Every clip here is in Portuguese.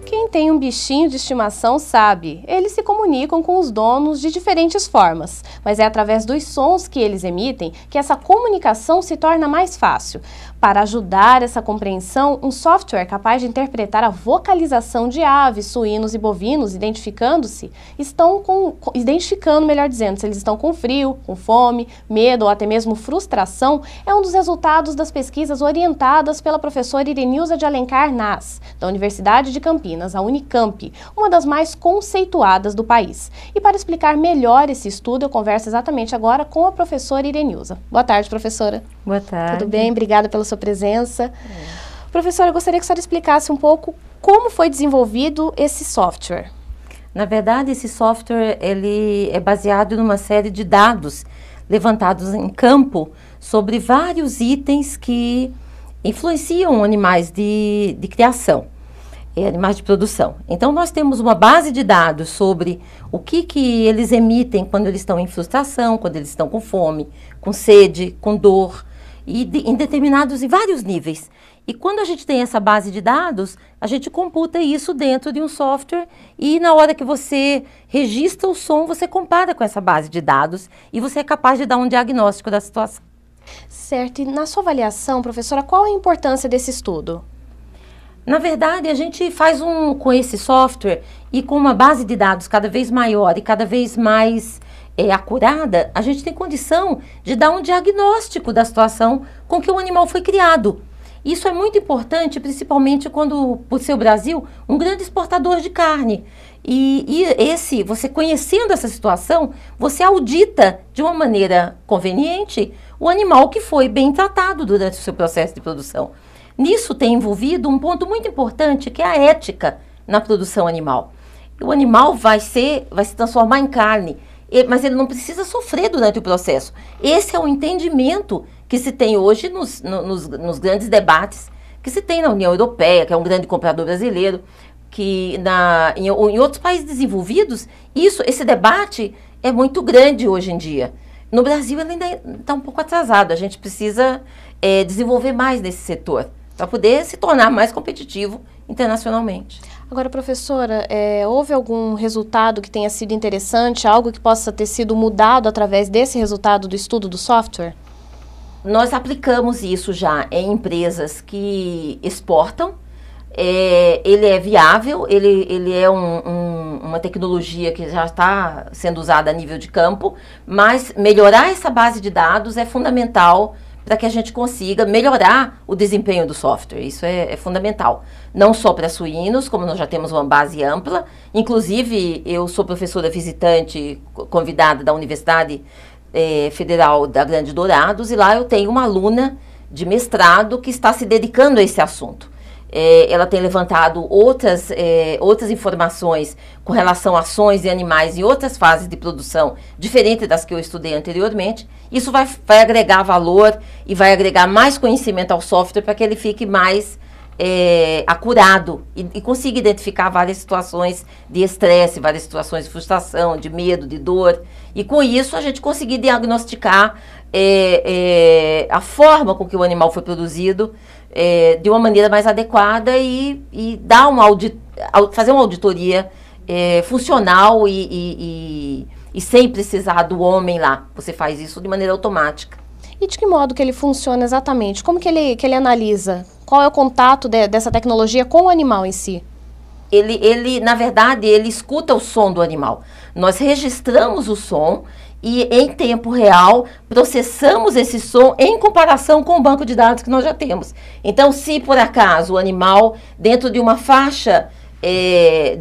Quem tem um bichinho de estimação sabe, eles se comunicam com os donos de diferentes formas, mas é através dos sons que eles emitem que essa comunicação se torna mais fácil. Para ajudar essa compreensão, um software capaz de interpretar a vocalização de aves, suínos e bovinos, identificando, melhor dizendo, se eles estão com frio, com fome, medo ou até mesmo frustração, é um dos resultados das pesquisas orientadas pela professora Irenilza de Alencar Nas, da Universidade de Campinas, a Unicamp, uma das mais conceituadas do país. E para explicar melhor esse estudo, eu converso exatamente agora com a professora Irenilza. Boa tarde, professora. Boa tarde. Tudo bem? Obrigada pela sua presença. Professora, eu gostaria que a senhora explicasse um pouco como foi desenvolvido esse software. Na verdade, esse software ele é baseado numa série de dados levantados em campo sobre vários itens que influenciam animais de criação, animais de produção. Então, nós temos uma base de dados sobre o que eles emitem quando eles estão em frustração, quando eles estão com fome, com sede, com dor, em vários níveis. E quando a gente tem essa base de dados, a gente computa isso dentro de um software e na hora que você registra o som, você compara com essa base de dados e você é capaz de dar um diagnóstico da situação. Certo. E na sua avaliação, professora, qual a importância desse estudo? Na verdade, a gente faz com esse software e com uma base de dados cada vez maior e cada vez mais acurada, a gente tem condição de dar um diagnóstico da situação com que o animal foi criado. Isso é muito importante, principalmente quando, por ser o Brasil, um grande exportador de carne. Você conhecendo essa situação, você audita de uma maneira conveniente o animal que foi bem tratado durante o seu processo de produção. Nisso tem envolvido um ponto muito importante, que é a ética na produção animal. O animal vai se transformar em carne, mas ele não precisa sofrer durante o processo. Esse é o entendimento que se tem hoje nos grandes debates que se tem na União Europeia, que é um grande comprador brasileiro, que em outros países desenvolvidos, esse debate é muito grande hoje em dia. No Brasil ele ainda está um pouco atrasado, a gente precisa desenvolver mais nesse setor, para poder se tornar mais competitivo internacionalmente. Agora, professora, houve algum resultado que tenha sido interessante, algo que possa ter sido mudado através desse resultado do estudo do software? Nós aplicamos isso já em empresas que exportam. Ele é viável, ele é uma tecnologia que já está sendo usada a nível de campo, mas melhorar essa base de dados é fundamental para que a gente consiga melhorar o desempenho do software. Isso é fundamental. Não só para suínos, como nós já temos uma base ampla. Inclusive, eu sou professora visitante convidada da Universidade Federal da Grande Dourados, e lá eu tenho uma aluna de mestrado que está se dedicando a esse assunto. Ela tem levantado outras informações com relação a ações de animais em outras fases de produção, diferente das que eu estudei anteriormente. Isso vai agregar valor e vai agregar mais conhecimento ao software para que ele fique mais acurado e consiga identificar várias situações de estresse, várias situações de frustração, de medo, de dor. E com isso a gente conseguir diagnosticar a forma com que o animal foi produzido de uma maneira mais adequada e dar fazer uma auditoria funcional e sem precisar do homem lá. Você faz isso de maneira automática. E de que modo que ele funciona exatamente? Como que ele analisa? Qual é o contato dessa tecnologia com o animal em si? Na verdade, ele escuta o som do animal. Nós registramos o som e, em tempo real, processamos esse som em comparação com o banco de dados que nós já temos. Então, se por acaso o animal, dentro de uma faixa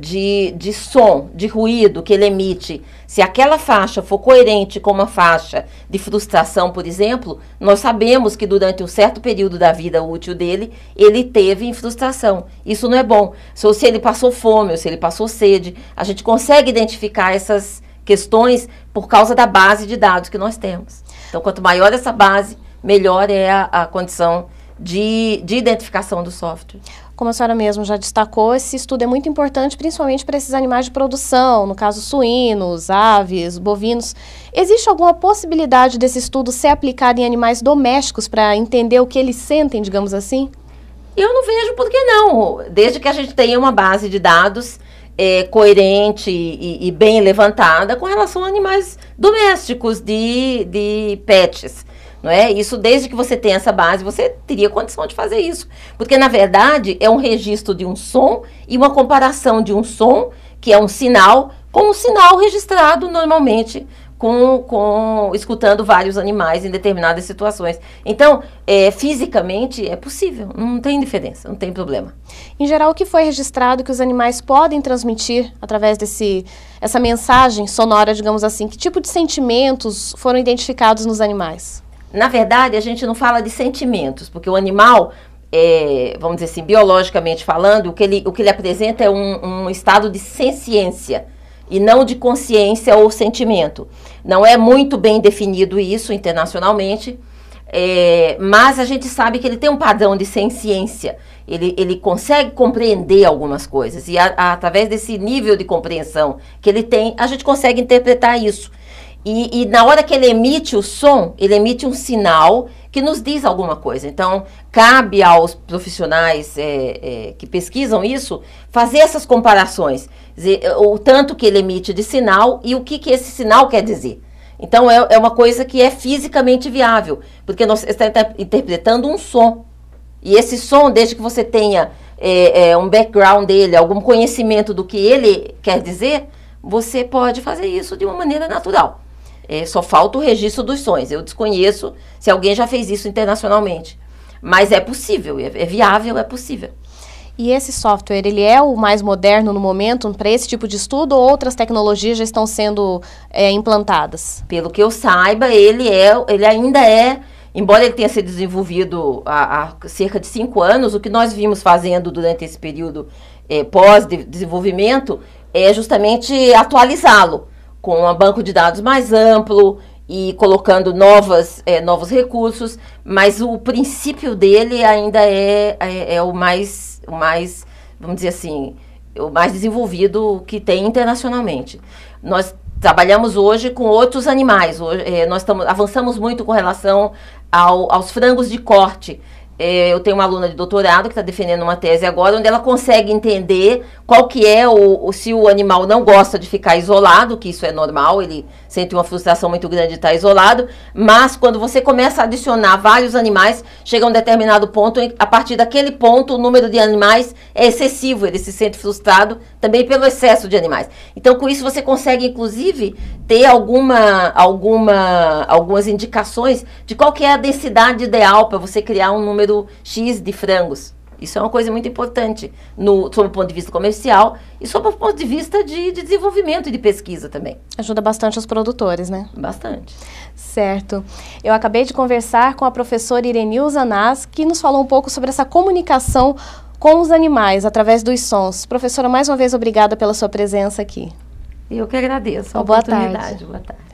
de som, de ruído que ele emite, se aquela faixa for coerente com uma faixa de frustração, por exemplo, nós sabemos que durante um certo período da vida útil dele, ele teve em frustração. Isso não é bom. Se ele passou fome ou se ele passou sede, a gente consegue identificar essas questões por causa da base de dados que nós temos. Então, quanto maior essa base, melhor é a condição de identificação do software. Como a senhora mesmo já destacou, esse estudo é muito importante, principalmente para esses animais de produção, no caso suínos, aves, bovinos. Existe alguma possibilidade desse estudo ser aplicado em animais domésticos para entender o que eles sentem, digamos assim? Eu não vejo por que não, desde que a gente tenha uma base de dados coerente e bem levantada com relação a animais domésticos de pets. Não é? Isso, desde que você tenha essa base, você teria condição de fazer isso. Porque, na verdade, é um registro de um som e uma comparação de um som, que é um sinal, com um sinal registrado normalmente, escutando vários animais em determinadas situações. Então, fisicamente, é possível, não tem diferença, não tem problema. Em geral, o que foi registrado que os animais podem transmitir através essa mensagem sonora, digamos assim? Que tipo de sentimentos foram identificados nos animais? Na verdade, a gente não fala de sentimentos, porque o animal, vamos dizer assim, biologicamente falando, o que ele apresenta é um estado de senciência e não de consciência ou sentimento. Não é muito bem definido isso internacionalmente, mas a gente sabe que ele tem um padrão de senciência. Ele consegue compreender algumas coisas e através desse nível de compreensão que ele tem, a gente consegue interpretar isso. E na hora que ele emite o som, ele emite um sinal que nos diz alguma coisa. Então, cabe aos profissionais que pesquisam isso fazer essas comparações. Dizer, o tanto que ele emite de sinal e o que esse sinal quer dizer. Então, é uma coisa que é fisicamente viável, porque nós estamos interpretando um som. E esse som, desde que você tenha um background dele, algum conhecimento do que ele quer dizer, você pode fazer isso de uma maneira natural. Só falta o registro dos sons. Eu desconheço se alguém já fez isso internacionalmente. Mas é possível, é viável, é possível. E esse software, ele é o mais moderno no momento para esse tipo de estudo ou outras tecnologias já estão sendo implantadas? Pelo que eu saiba, ele ainda embora ele tenha sido desenvolvido há cerca de 5 anos, o que nós vimos fazendo durante esse período pós-desenvolvimento é justamente atualizá-lo com um banco de dados mais amplo e colocando novos recursos, mas o princípio dele ainda é o mais, vamos dizer assim, o mais desenvolvido que tem internacionalmente. Nós trabalhamos hoje com outros animais, avançamos muito com relação aos frangos de corte. Eu tenho uma aluna de doutorado que está defendendo uma tese agora, onde ela consegue entender qual que é se o animal não gosta de ficar isolado, que isso é normal, ele sente uma frustração muito grande de estar isolado, mas quando você começa a adicionar vários animais, chega a um determinado ponto, a partir daquele ponto o número de animais é excessivo, ele se sente frustrado também pelo excesso de animais. Então, com isso você consegue, inclusive, ter algumas indicações de qual que é a densidade ideal para você criar um número X de frangos. Isso é uma coisa muito importante sob o ponto de vista comercial e sob o ponto de vista de desenvolvimento e de pesquisa também. Ajuda bastante os produtores, né? Bastante. Certo. Eu acabei de conversar com a professora Irenilza Naz, que nos falou um pouco sobre essa comunicação com os animais através dos sons. Professora, mais uma vez, obrigada pela sua presença aqui. Eu que agradeço a boa oportunidade. Tarde. Boa tarde.